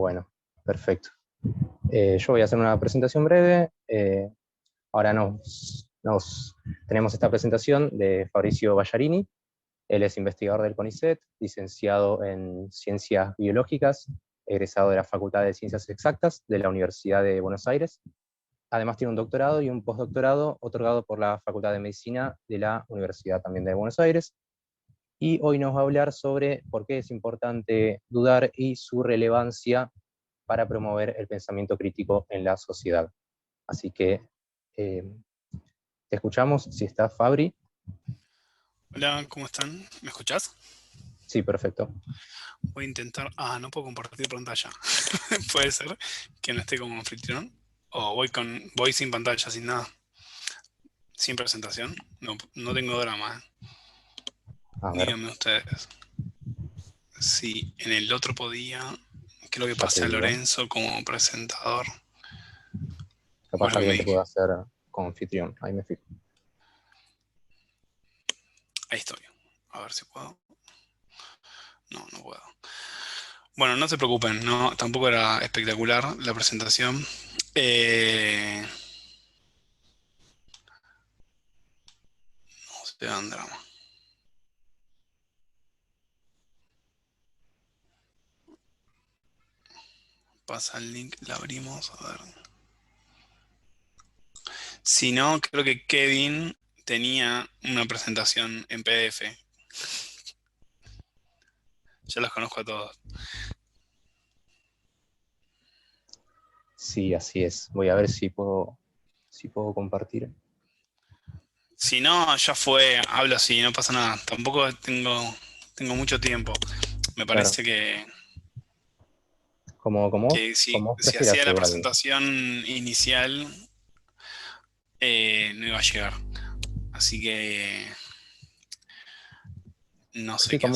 Bueno, perfecto. Yo voy a hacer una presentación breve. Ahora tenemos esta presentación de Fabricio Ballarini. Él es investigador del CONICET, licenciado en Ciencias Biológicas, egresado de la Facultad de Ciencias Exactas de la Universidad de Buenos Aires. Además tiene un doctorado y un postdoctorado otorgado por la Facultad de Medicina de la Universidad también de Buenos Aires. Y hoy nos va a hablar sobre por qué es importante dudar y su relevancia para promover el pensamiento crítico en la sociedad. Así que te escuchamos, si está Fabri. Hola, ¿cómo están? ¿Me escuchás? Sí, perfecto. Voy a intentar... no puedo compartir pantalla. Puede ser que no esté como anfitrión. O voy sin pantalla, sin nada. Sin presentación. No tengo drama. A ver, Díganme ustedes. Si en el otro podía... Creo que ya te pasé a digo. Lorenzo como presentador. O es Capaz lo que me alguien te dije. puede hacer como anfitrión, ahí me fijo. Ahí estoy. A ver si puedo. No puedo. Bueno, no se preocupen. No, tampoco era espectacular la presentación. No se dan drama. Pasa el link, la abrimos, a ver. Si no, creo que Kevin tenía una presentación en PDF. Yo los conozco a todos. Sí, así es. Voy a ver si puedo compartir. Si no, ya fue, hablo así, no pasa nada. Tampoco tengo mucho tiempo. Me Claro, parece que como si vos hacía prefieras la igual. presentación inicial, no iba a llegar. Así que no sé Sí, qué hacer.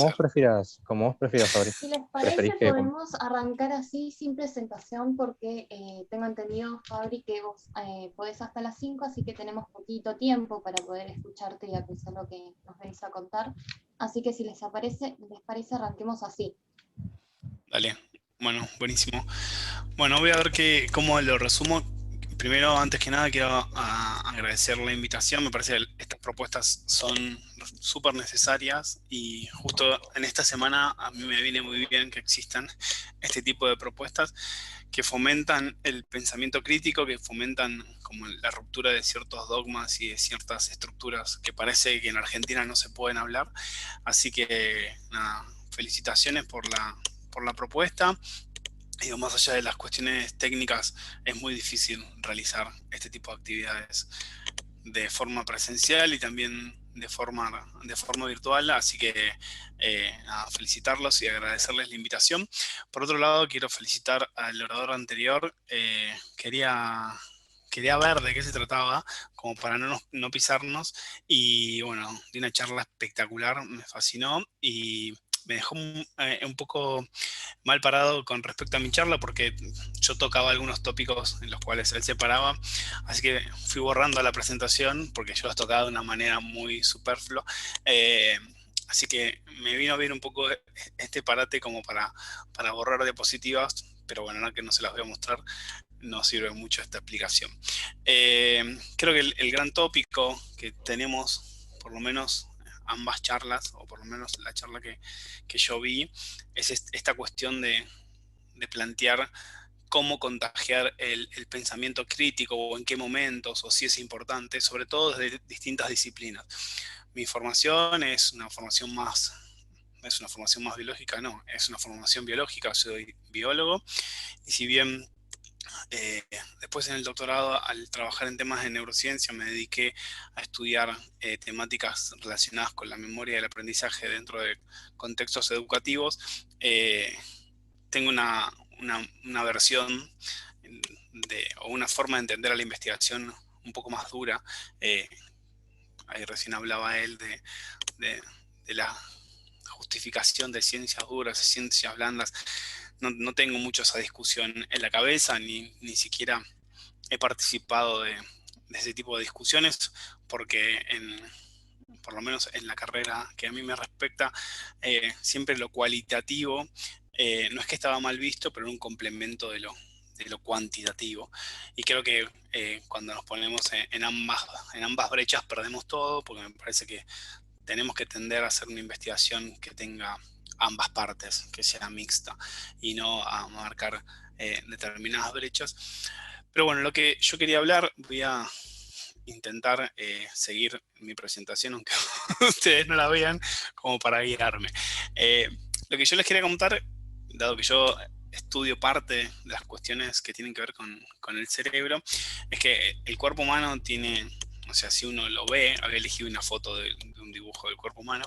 como vos prefieras, Fabri. Si les parece, ¿Preferís que podemos arrancar así, sin presentación, porque tengo entendido, Fabri, que vos podés hasta las 5, así que tenemos poquito tiempo para poder escucharte y apreciar lo que nos venís a contar. Así que si les parece, arranquemos así. Dale. Bueno, buenísimo. Bueno, voy a ver cómo lo resumo. Primero, antes que nada, quiero agradecer la invitación. Me parece que estas propuestas son súper necesarias y justo en esta semana a mí me viene muy bien que existan este tipo de propuestas que fomentan el pensamiento crítico, que fomentan como la ruptura de ciertos dogmas y de ciertas estructuras que parece que en Argentina no se pueden hablar. Así que, nada, felicitaciones por la propuesta. Digo, más allá de las cuestiones técnicas, es muy difícil realizar este tipo de actividades de forma presencial y también de forma virtual, así que nada, felicitarlos y agradecerles la invitación. Por otro lado, quiero felicitar al orador anterior. Quería ver de qué se trataba, como para no pisarnos, y bueno, de una charla espectacular, me fascinó y me dejó un poco mal parado con respecto a mi charla, porque yo tocaba algunos tópicos en los cuales él se paraba, así que fui borrando la presentación porque yo los tocaba de una manera muy superflua. Así que me vino a ver un poco este parate como para borrar diapositivas, pero bueno, no, que no se las voy a mostrar, no sirve mucho esta explicación. Creo que el gran tópico que tenemos, por lo menos ambas charlas, o por lo menos la charla que yo vi, es esta cuestión de plantear cómo contagiar el pensamiento crítico, o en qué momentos, o si es importante, sobre todo desde distintas disciplinas. Mi formación es una formación más biológica, no, es una formación biológica, soy biólogo, y si bien después en el doctorado, al trabajar en temas de neurociencia, me dediqué a estudiar temáticas relacionadas con la memoria y el aprendizaje dentro de contextos educativos. Tengo una versión o una forma de entender a la investigación un poco más dura. Ahí recién hablaba él de la justificación de ciencias duras, de ciencias blandas. No tengo mucho esa discusión en la cabeza, ni siquiera he participado de ese tipo de discusiones, porque por lo menos en la carrera que a mí me respecta, siempre lo cualitativo no es que estaba mal visto, pero era un complemento de lo cuantitativo. Y creo que cuando nos ponemos en ambas brechas perdemos todo, porque me parece que tenemos que tender a hacer una investigación que tenga ambas partes, que sea mixta, y no a marcar determinadas brechas. Pero bueno, lo que yo quería hablar, voy a intentar seguir mi presentación, aunque ustedes no la vean, como para guiarme. Lo que yo les quería contar, dado que yo estudio parte de las cuestiones que tienen que ver con el cerebro, es que el cuerpo humano tiene, o sea, si uno lo ve, había elegido una foto de un dibujo del cuerpo humano,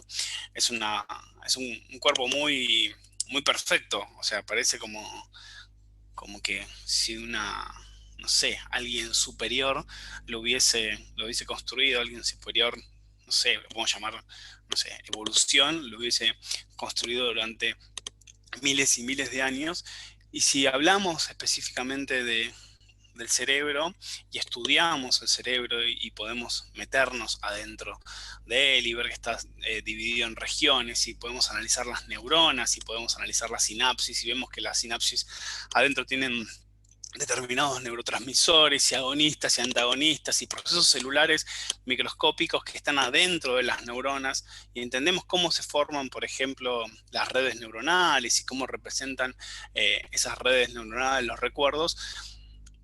es un cuerpo muy, muy perfecto, o sea, parece como que si no sé, alguien superior lo hubiese construido, alguien superior, no sé, lo podemos llamar, no sé, evolución, lo hubiese construido durante miles y miles de años. Y si hablamos específicamente del cerebro y estudiamos el cerebro y podemos meternos adentro de él y ver que está dividido en regiones, y podemos analizar las neuronas y podemos analizar la sinapsis, y vemos que las sinapsis adentro tienen determinados neurotransmisores y agonistas y antagonistas y procesos celulares microscópicos que están adentro de las neuronas, y entendemos cómo se forman, por ejemplo, las redes neuronales y cómo representan esas redes neuronales los recuerdos.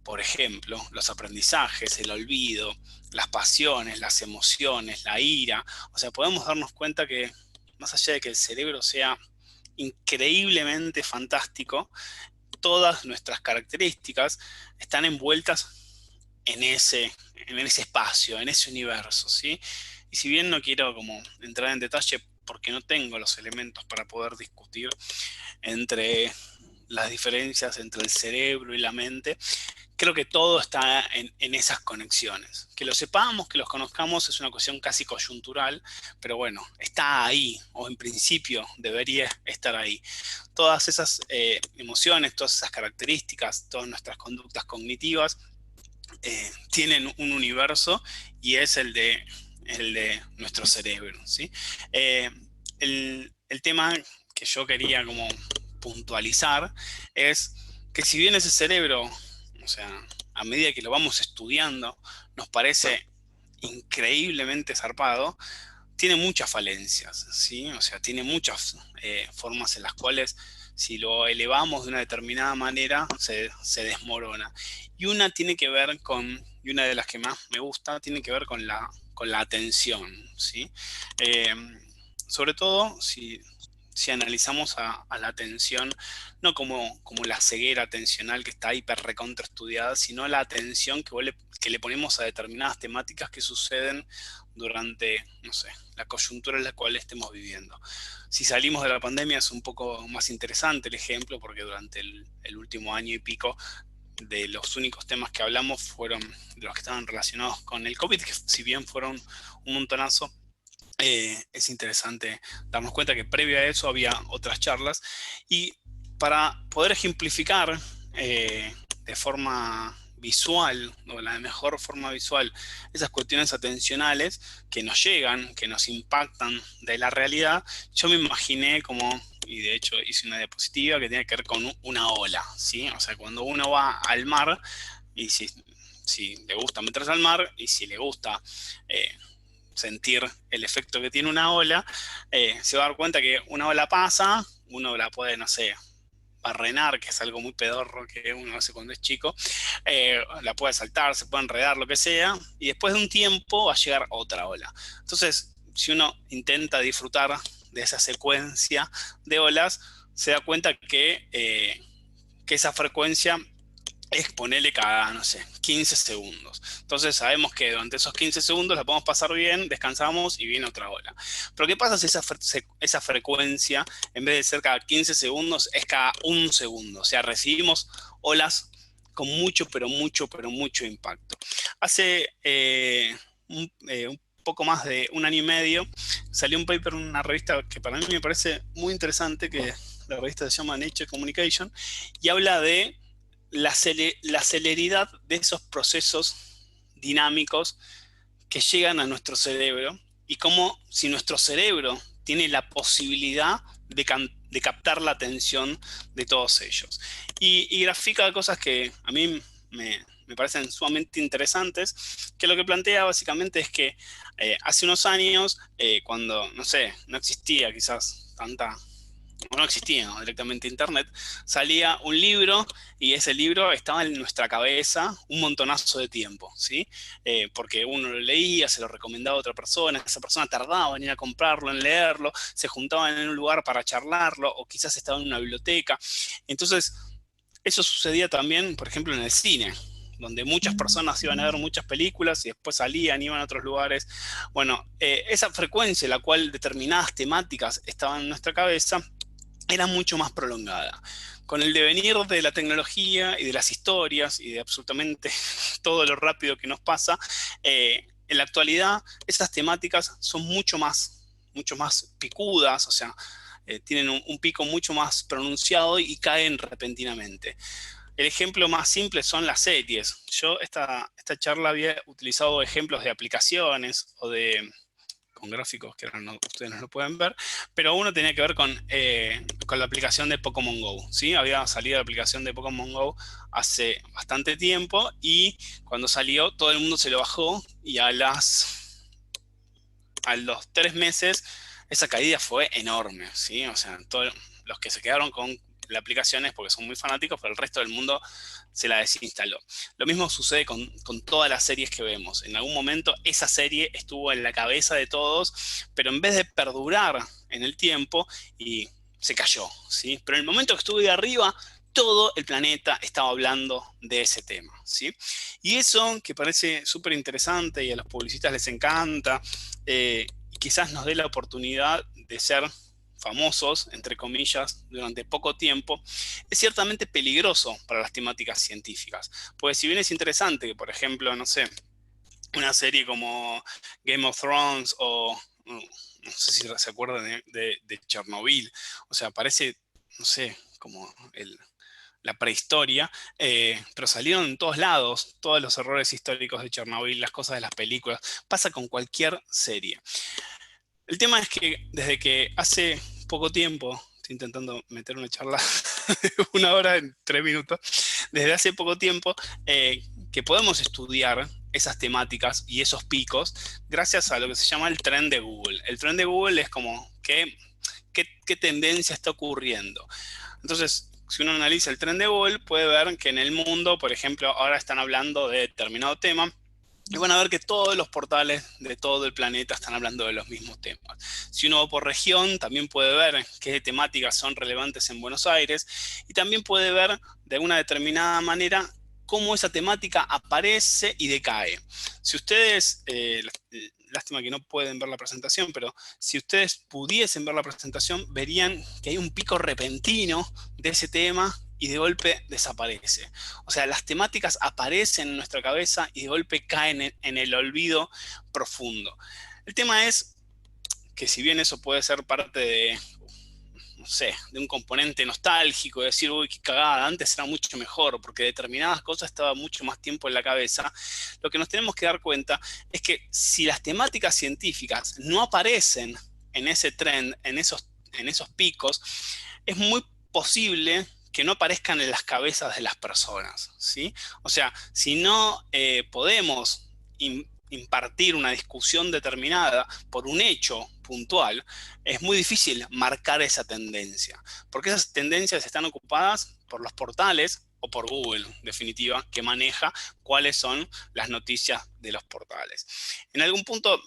Por ejemplo, los aprendizajes, el olvido, las pasiones, las emociones, la ira. O sea, podemos darnos cuenta que más allá de que el cerebro sea increíblemente fantástico, todas nuestras características están envueltas en ese espacio, en ese universo, ¿sí? Y si bien no quiero como entrar en detalle porque no tengo los elementos para poder discutir entre las diferencias entre el cerebro y la mente, creo que todo está en esas conexiones. Que lo sepamos, que los conozcamos es una cuestión casi coyuntural, pero bueno, está ahí, o en principio debería estar ahí. Todas esas emociones, todas esas características, todas nuestras conductas cognitivas tienen un universo, y es el de nuestro cerebro, ¿sí? El tema que yo quería como puntualizar es que si bien ese cerebro, o sea, a medida que lo vamos estudiando, nos parece increíblemente zarpado, tiene muchas falencias, ¿sí? O sea, tiene muchas formas en las cuales si lo elevamos de una determinada manera se desmorona. Y una tiene que ver y una de las que más me gusta, tiene que ver con la atención, ¿sí? Sobre todo si analizamos a la atención, no como la ceguera atencional que está hiper recontra estudiada, sino la atención que le ponemos a determinadas temáticas que suceden durante, no sé, la coyuntura en la cual estemos viviendo. Si salimos de la pandemia es un poco más interesante el ejemplo, porque durante el último año y pico, de los únicos temas que hablamos fueron de los que estaban relacionados con el COVID, que si bien fueron un montonazo, es interesante darnos cuenta que previo a eso había otras charlas. Y para poder ejemplificar de forma visual, o la mejor forma visual, esas cuestiones atencionales que nos llegan, que nos impactan de la realidad, yo me imaginé como, y de hecho hice una diapositiva que tiene que ver con una ola, ¿sí? O sea, cuando uno va al mar, y si le gusta meterse al mar, y si le gusta sentir el efecto que tiene una ola, se va a dar cuenta que una ola pasa, uno la puede, no sé, barrenar, que es algo muy pedorro que uno hace cuando es chico, la puede saltar, se puede enredar, lo que sea, y después de un tiempo va a llegar otra ola. Entonces, si uno intenta disfrutar de esa secuencia de olas, se da cuenta que esa frecuencia es ponerle cada, no sé, 15 segundos. Entonces sabemos que durante esos 15 segundos la podemos pasar bien, descansamos y viene otra ola. Pero ¿qué pasa si esa frecuencia, en vez de ser cada 15 segundos, es cada un segundo? O sea, recibimos olas con mucho, pero mucho impacto. Hace un poco más de un año y medio salió un paper en una revista que para mí me parece muy interesante, que la revista se llama Nature Communication, y habla de la celeridad de esos procesos dinámicos que llegan a nuestro cerebro, y cómo, si nuestro cerebro tiene la posibilidad de captar la atención de todos ellos. Y grafica cosas que a mí me parecen sumamente interesantes, que lo que plantea básicamente es que hace unos años, cuando, no sé, no existía quizás tanta, o no existía, ¿no?, directamente internet, salía un libro y ese libro estaba en nuestra cabeza un montonazo de tiempo, ¿sí? Porque uno lo leía, se lo recomendaba a otra persona, esa persona tardaba en ir a comprarlo, en leerlo, se juntaban en un lugar para charlarlo, o quizás estaba en una biblioteca. Entonces, eso sucedía también, por ejemplo, en el cine, donde muchas personas iban a ver muchas películas y después salían, iban a otros lugares. Bueno, esa frecuencia en la cual determinadas temáticas estaban en nuestra cabeza era mucho más prolongada. Con el devenir de la tecnología y de las historias y de absolutamente todo lo rápido que nos pasa, en la actualidad esas temáticas son mucho más picudas, o sea, tienen un pico mucho más pronunciado y caen repentinamente. El ejemplo más simple son las series. Yo esta charla había utilizado ejemplos de aplicaciones o con gráficos que ahora ustedes no lo pueden ver, pero uno tenía que ver con la aplicación de Pokémon GO, ¿sí? Había salido la aplicación de Pokémon GO hace bastante tiempo y cuando salió todo el mundo se lo bajó y a los 3 meses esa caída fue enorme, ¿sí? O sea, todos los que se quedaron con la aplicación es porque son muy fanáticos, pero el resto del mundo se la desinstaló. Lo mismo sucede con todas las series que vemos. En algún momento esa serie estuvo en la cabeza de todos, pero en vez de perdurar en el tiempo, y se cayó, ¿sí? Pero en el momento que estuvo de arriba, todo el planeta estaba hablando de ese tema, ¿sí? Y eso, que parece súper interesante y a los publicistas les encanta, y quizás nos dé la oportunidad de ser famosos, entre comillas, durante poco tiempo, es ciertamente peligroso para las temáticas científicas. Pues si bien es interesante que, por ejemplo, no sé, una serie como Game of Thrones o, no sé si se acuerdan de Chernobyl, o sea, parece, no sé, como la prehistoria, pero salieron en todos lados, todos los errores históricos de Chernobyl, las cosas de las películas, pasa con cualquier serie. El tema es que desde que hace poco tiempo, estoy intentando meter una charla de 1 hora en 3 minutos, desde hace poco tiempo que podemos estudiar esas temáticas y esos picos gracias a lo que se llama el tren de Google. El tren de Google es como qué tendencia está ocurriendo. Entonces, si uno analiza el tren de Google, puede ver que en el mundo, por ejemplo, ahora están hablando de determinado tema, y van a ver que todos los portales de todo el planeta están hablando de los mismos temas. Si uno va por región, también puede ver qué temáticas son relevantes en Buenos Aires y también puede ver de alguna determinada manera cómo esa temática aparece y decae. Si ustedes, lástima que no pueden ver la presentación, pero si ustedes pudiesen ver la presentación, verían que hay un pico repentino de ese tema y de golpe desaparece. O sea, las temáticas aparecen en nuestra cabeza y de golpe caen en el olvido profundo. El tema es que si bien eso puede ser parte de, no sé, de un componente nostálgico, de decir, uy, qué cagada, antes era mucho mejor, porque determinadas cosas estaban mucho más tiempo en la cabeza, lo que nos tenemos que dar cuenta es que si las temáticas científicas no aparecen en ese trend, en esos picos, es muy posible que no aparezcan en las cabezas de las personas, ¿sí? O sea, si no podemos impartir una discusión determinada por un hecho puntual, es muy difícil marcar esa tendencia, porque esas tendencias están ocupadas por los portales o por Google, en definitiva, que maneja cuáles son las noticias de los portales. En algún punto,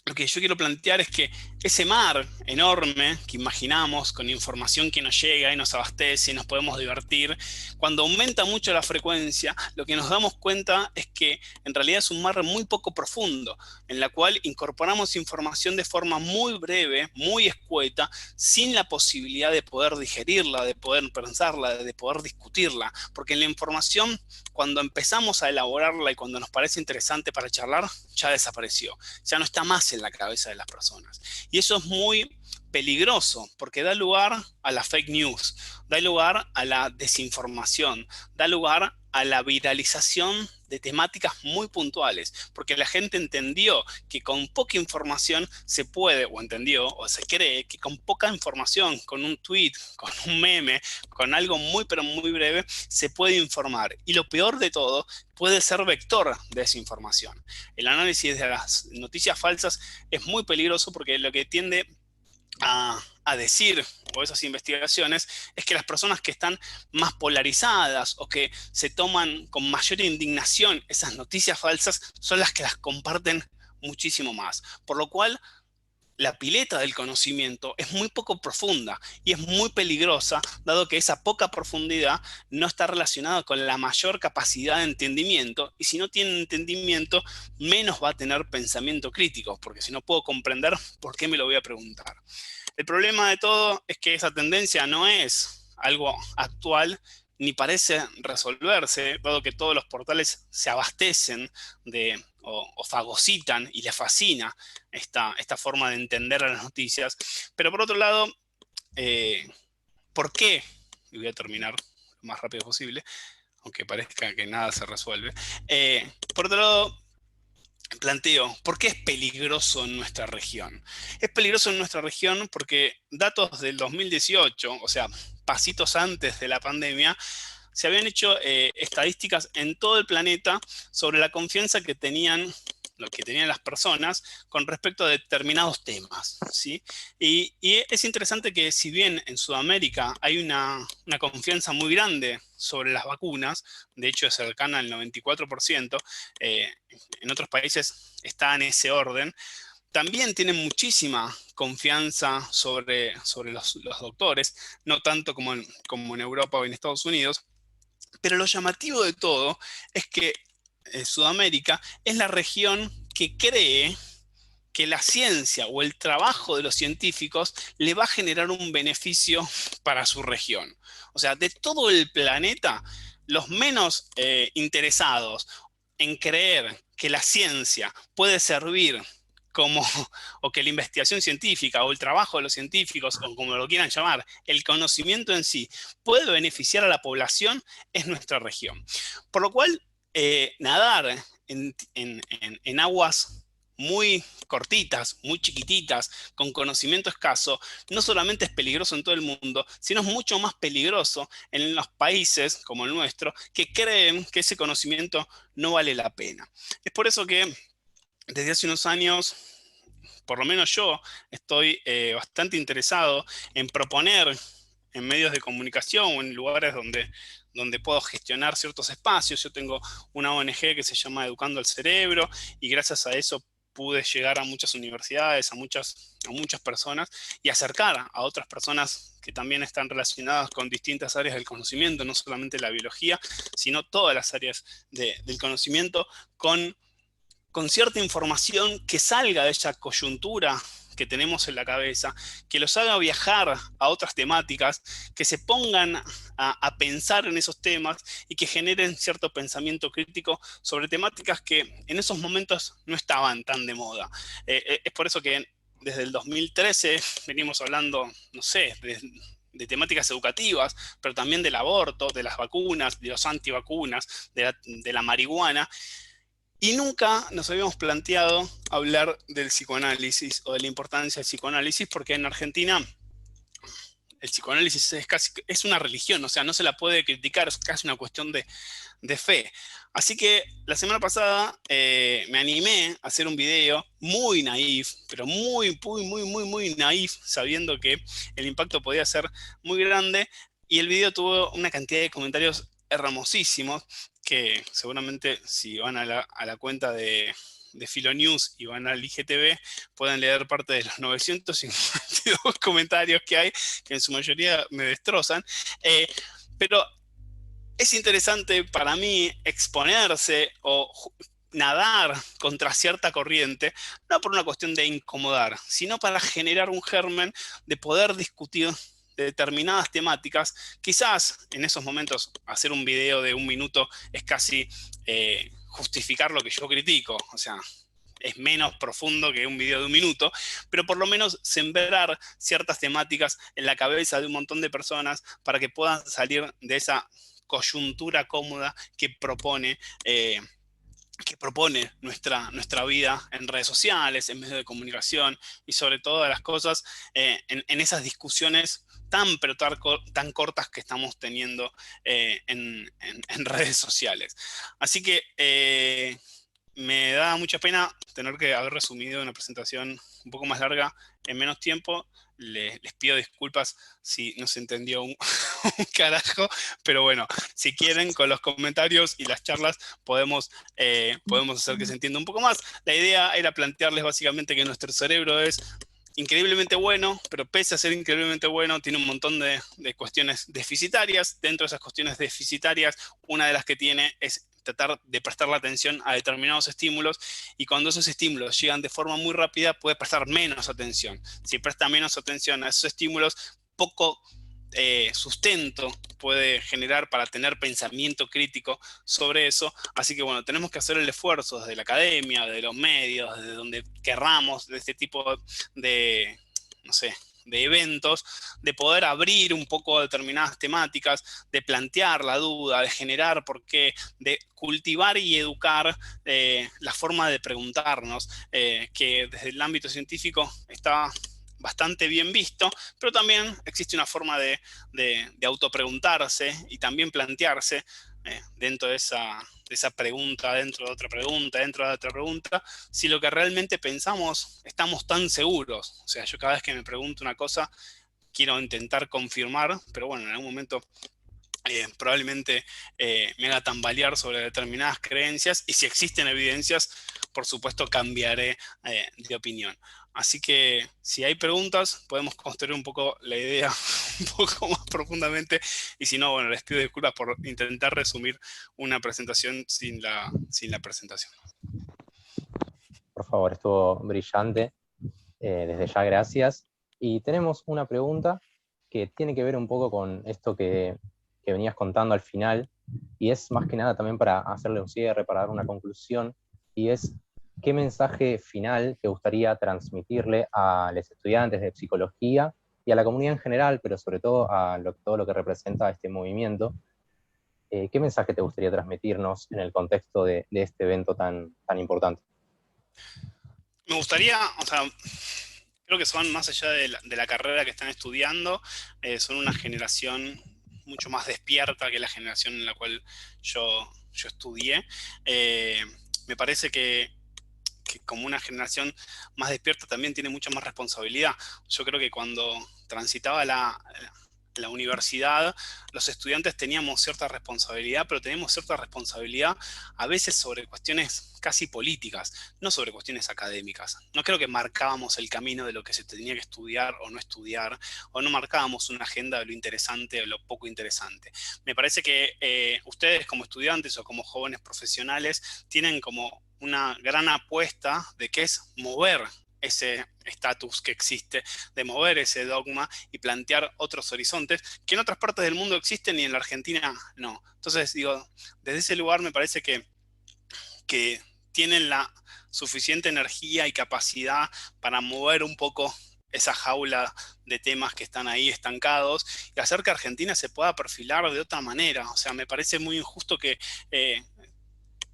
lo que yo quiero plantear es que ese mar enorme que imaginamos con información que nos llega y nos abastece y nos podemos divertir, cuando aumenta mucho la frecuencia, lo que nos damos cuenta es que en realidad es un mar muy poco profundo, en la cual incorporamos información de forma muy breve, muy escueta, sin la posibilidad de poder digerirla, de poder pensarla, de poder discutirla, porque en la información, cuando empezamos a elaborarla y cuando nos parece interesante para charlar, ya desapareció, ya no está más en la cabeza de las personas. Y eso es muy peligroso, porque da lugar a la fake news, da lugar a la desinformación, da lugar a la viralización de temáticas muy puntuales, porque la gente entendió que con poca información se puede, o entendió, o se cree que con poca información, con un tweet, con un meme, con algo muy pero muy breve, se puede informar. Y lo peor de todo, puede ser vector de esa información. El análisis de las noticias falsas es muy peligroso porque lo que tiende a decir, o esas investigaciones, es que las personas que están más polarizadas o que se toman con mayor indignación esas noticias falsas son las que las comparten muchísimo más. Por lo cual, la pileta del conocimiento es muy poco profunda y es muy peligrosa, dado que esa poca profundidad no está relacionada con la mayor capacidad de entendimiento, y si no tiene entendimiento, menos va a tener pensamiento crítico, porque si no puedo comprender, ¿por qué me lo voy a preguntar? El problema de todo es que esa tendencia no es algo actual, ni parece resolverse, dado que todos los portales se abastecen de, o fagocitan y les fascina esta forma de entender a las noticias. Pero por otro lado, ¿por qué? Y voy a terminar lo más rápido posible, aunque parezca que nada se resuelve. Por otro lado, planteo, ¿por qué es peligroso en nuestra región? Es peligroso en nuestra región porque datos del 2018, o sea, pasitos antes de la pandemia, se habían hecho estadísticas en todo el planeta sobre la confianza que tenían las personas con respecto a determinados temas, ¿sí? Y es interesante que si bien en Sudamérica hay una confianza muy grande sobre las vacunas, de hecho es cercana al 94%, en otros países está en ese orden, también tienen muchísima confianza sobre los doctores, no tanto como en Europa o en Estados Unidos. Pero lo llamativo de todo es que Sudamérica es la región que cree que la ciencia o el trabajo de los científicos le va a generar un beneficio para su región. O sea, de todo el planeta, los menos interesados en creer que la ciencia puede servir o que la investigación científica o el trabajo de los científicos, o como lo quieran llamar, el conocimiento en sí, puede beneficiar a la población, es nuestra región. Por lo cual, nadar en aguas muy cortitas, muy chiquititas, con conocimiento escaso, no solamente es peligroso en todo el mundo, sino es mucho más peligroso en los países como el nuestro, que creen que ese conocimiento no vale la pena. Es por eso que desde hace unos años, por lo menos yo, estoy bastante interesado en proponer en medios de comunicación o en lugares donde puedo gestionar ciertos espacios. Yo tengo una ONG que se llama Educando al Cerebro, y gracias a eso pude llegar a muchas universidades, a muchas personas, y acercar a otras personas que también están relacionadas con distintas áreas del conocimiento, no solamente la biología, sino todas las áreas del conocimiento, con cierta información que salga de esa coyuntura que tenemos en la cabeza, que los haga viajar a otras temáticas, que se pongan a pensar en esos temas y que generen cierto pensamiento crítico sobre temáticas que en esos momentos no estaban tan de moda. Es por eso que desde el 2013 venimos hablando, no sé, de temáticas educativas, pero también del aborto, de las vacunas, de los antivacunas, de la marihuana. Y nunca nos habíamos planteado hablar del psicoanálisis o de la importancia del psicoanálisis, porque en Argentina el psicoanálisis es una religión, o sea, no se la puede criticar, es casi una cuestión de fe. Así que la semana pasada me animé a hacer un video muy naif, pero muy naif, sabiendo que el impacto podía ser muy grande, y el video tuvo una cantidad de comentarios hermosísimos, que seguramente si van a la cuenta de Filonews y van al IGTV, pueden leer parte de los 952 comentarios que hay, que en su mayoría me destrozan. Pero es interesante para mí exponerse o nadar contra cierta corriente, no por una cuestión de incomodar, sino para generar un germen de poder discutir de determinadas temáticas. Quizás en esos momentos hacer un video de 1 minuto es casi justificar lo que yo critico. O sea, es menos profundo que un video de 1 minuto, pero por lo menos sembrar ciertas temáticas en la cabeza de un montón de personas para que puedan salir de esa coyuntura cómoda que propone nuestra vida en redes sociales, en medios de comunicación y sobre todas las cosas en esas discusiones pero tan cortas que estamos teniendo en redes sociales. Así que me da mucha pena tener que haber resumido una presentación un poco más larga en menos tiempo. Les pido disculpas si no se entendió un carajo, pero bueno, si quieren, con los comentarios y las charlas podemos hacer que se entienda un poco más. La idea era plantearles básicamente que nuestro cerebro es increíblemente bueno, pero pese a ser increíblemente bueno, tiene un montón de cuestiones deficitarias. Dentro de esas cuestiones deficitarias, una de las que tiene es tratar de prestar la atención a determinados estímulos, y cuando esos estímulos llegan de forma muy rápida, puede prestar menos atención. Si presta menos atención a esos estímulos, poco sustento puede generar para tener pensamiento crítico sobre eso. Así que bueno, tenemos que hacer el esfuerzo desde la academia, de los medios, desde donde querramos, de este tipo de, no sé, de eventos, de poder abrir un poco determinadas temáticas, de plantear la duda, de generar por qué, de cultivar y educar la forma de preguntarnos, que desde el ámbito científico está bastante bien visto, pero también existe una forma de autopreguntarse y también plantearse dentro de esa pregunta, dentro de otra pregunta, dentro de otra pregunta, si lo que realmente pensamos estamos tan seguros. O sea, yo cada vez que me pregunto una cosa, quiero intentar confirmar, pero bueno, en algún momento probablemente me haga tambalear sobre determinadas creencias, y si existen evidencias, por supuesto cambiaré de opinión. Así que si hay preguntas, podemos construir un poco la idea un poco más profundamente, y si no, bueno, les pido disculpas por intentar resumir una presentación sin la presentación. Por favor, estuvo brillante. Desde ya, gracias. Y tenemos una pregunta que tiene que ver un poco con esto que venías contando al final, y es más que nada también para hacerle un cierre, para dar una conclusión, y es: ¿qué mensaje final te gustaría transmitirle a los estudiantes de psicología y a la comunidad en general, pero sobre todo a todo lo que representa este movimiento? ¿Qué mensaje te gustaría transmitirnos en el contexto de este evento tan importante? Me gustaría, o sea, creo que son más allá de la carrera que están estudiando, son una generación mucho más despierta que la generación en la cual yo estudié. Me parece que como una generación más despierta también tiene mucha más responsabilidad. Yo creo que cuando transitaba la universidad, los estudiantes teníamos cierta responsabilidad, pero tenemos cierta responsabilidad a veces sobre cuestiones casi políticas, no sobre cuestiones académicas. No creo que marcábamos el camino de lo que se tenía que estudiar, o no marcábamos una agenda de lo interesante o lo poco interesante. Me parece que ustedes como estudiantes o como jóvenes profesionales tienen como una gran apuesta de que es mover ese estatus que existe, de mover ese dogma y plantear otros horizontes que en otras partes del mundo existen y en la Argentina no. Entonces, digo, desde ese lugar me parece que tienen la suficiente energía y capacidad para mover un poco esa jaula de temas que están ahí estancados y hacer que Argentina se pueda perfilar de otra manera. O sea, me parece muy injusto que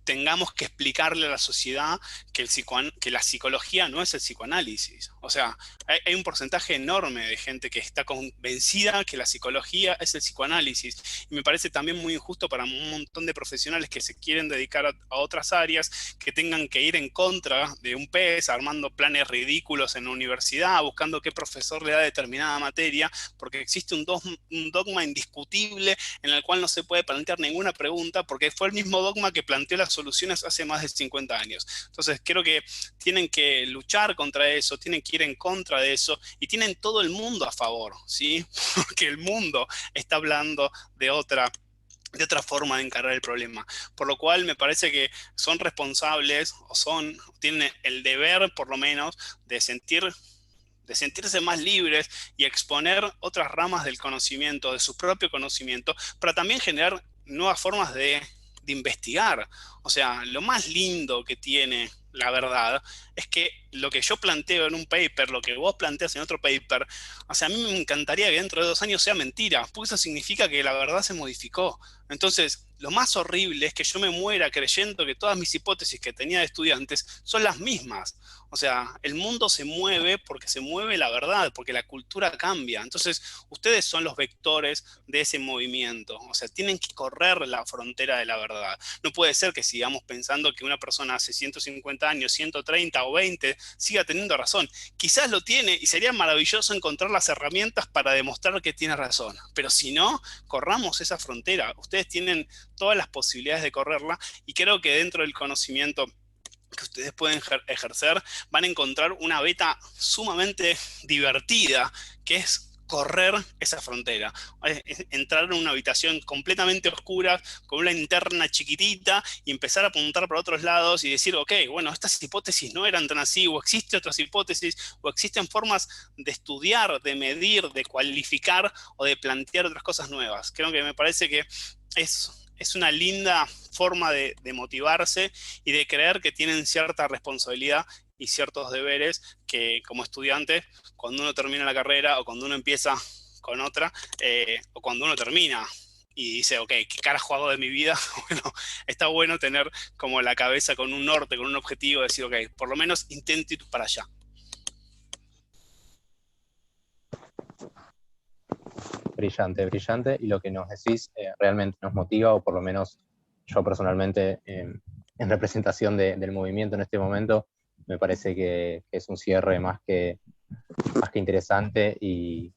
tengamos que explicarle a la sociedad que la psicología no es el psicoanálisis. O sea, hay un porcentaje enorme de gente que está convencida que la psicología es el psicoanálisis. Y me parece también muy injusto para un montón de profesionales que se quieren dedicar a otras áreas, que tengan que ir en contra de un PES, armando planes ridículos en la universidad, buscando qué profesor le da determinada materia, porque existe un dogma indiscutible en el cual no se puede plantear ninguna pregunta, porque fue el mismo dogma que planteó las soluciones hace más de 50 años. Entonces creo que tienen que luchar contra eso, tienen que ir en contra de eso, y tienen todo el mundo a favor, ¿sí? Porque el mundo está hablando de otra forma de encarar el problema. Por lo cual me parece que son responsables, tienen el deber por lo menos de sentirse más libres y exponer otras ramas del conocimiento, de su propio conocimiento, para también generar nuevas formas de investigar. O sea, lo más lindo que tiene la verdad, es que lo que yo planteo en un paper, lo que vos planteas en otro paper, o sea, a mí me encantaría que dentro de 2 años sea mentira, porque eso significa que la verdad se modificó. Entonces, lo más horrible es que yo me muera creyendo que todas mis hipótesis que tenía de estudiantes son las mismas. O sea, el mundo se mueve porque se mueve la verdad, porque la cultura cambia. Entonces, ustedes son los vectores de ese movimiento. O sea, tienen que correr la frontera de la verdad. No puede ser que sigamos pensando que una persona hace 150 años, 130 o 20 siga teniendo razón. Quizás lo tiene y sería maravilloso encontrar las herramientas para demostrar que tiene razón. Pero si no, corramos esa frontera. Ustedes tienen todas las posibilidades de correrla y creo que dentro del conocimiento que ustedes pueden ejercer, van a encontrar una beta sumamente divertida, que es correr esa frontera, es entrar en una habitación completamente oscura, con una linterna chiquitita, y empezar a apuntar para otros lados y decir, ok, bueno, estas hipótesis no eran tan así, o existen otras hipótesis, o existen formas de estudiar, de medir, de cualificar, o de plantear otras cosas nuevas. Creo que me parece que es una linda forma de motivarse y de creer que tienen cierta responsabilidad y ciertos deberes que como estudiante, cuando uno termina la carrera o cuando uno empieza con otra, o cuando uno termina y dice, ok, ¿qué carajo hago de mi vida? Bueno, está bueno tener como la cabeza con un norte, con un objetivo, decir, ok, por lo menos intento ir para allá. Brillante, brillante, y lo que nos decís realmente nos motiva, o por lo menos yo personalmente, en representación del movimiento en este momento, me parece que es un cierre más que interesante, y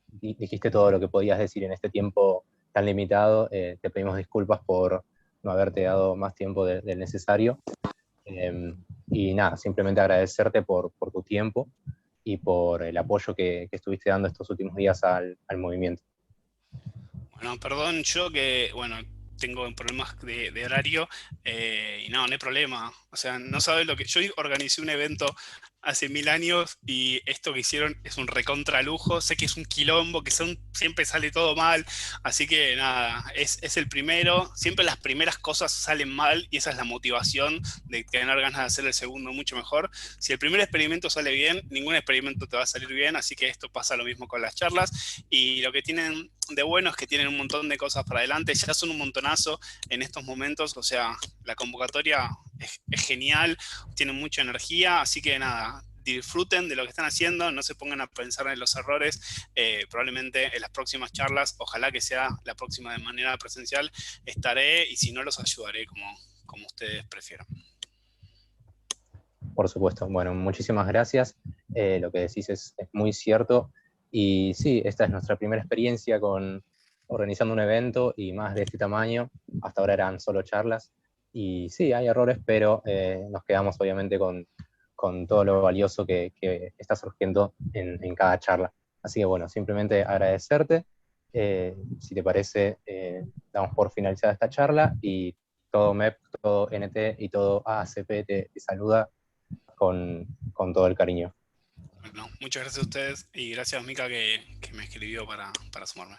dijiste todo lo que podías decir en este tiempo tan limitado. Te pedimos disculpas por no haberte dado más tiempo del necesario. Y nada, simplemente agradecerte por tu tiempo y por el apoyo que estuviste dando estos últimos días al movimiento. Bueno, perdón, yo que, bueno, tengo problemas de horario, y no hay problema. O sea, no sabes lo que... Yo organicé un evento hace 1000 años y esto que hicieron es un recontra lujo. Sé que es un quilombo, que siempre sale todo mal. Así que nada, es el primero. Siempre las primeras cosas salen mal y esa es la motivación de tener ganas de hacer el segundo mucho mejor. Si el primer experimento sale bien, ningún experimento te va a salir bien. Así que esto pasa lo mismo con las charlas. Y lo que tienen de bueno es que tienen un montón de cosas para adelante, ya son un montonazo en estos momentos, o sea, la convocatoria es genial, tienen mucha energía, así que nada, disfruten de lo que están haciendo, no se pongan a pensar en los errores, probablemente en las próximas charlas, ojalá que sea la próxima de manera presencial, estaré y si no los ayudaré como ustedes prefieran. Por supuesto. Bueno, muchísimas gracias. Lo que decís es muy cierto. Y sí, esta es nuestra primera experiencia organizando un evento, y más de este tamaño. Hasta ahora eran solo charlas. Y sí, hay errores, pero nos quedamos obviamente con todo lo valioso que está surgiendo en cada charla. Así que bueno, simplemente agradecerte. Si te parece, damos por finalizada esta charla, y todo MEP, todo NT y todo AACP te saluda con todo el cariño. Bueno, muchas gracias a ustedes y gracias a Mika que me escribió para sumarme.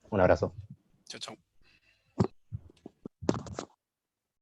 Un abrazo.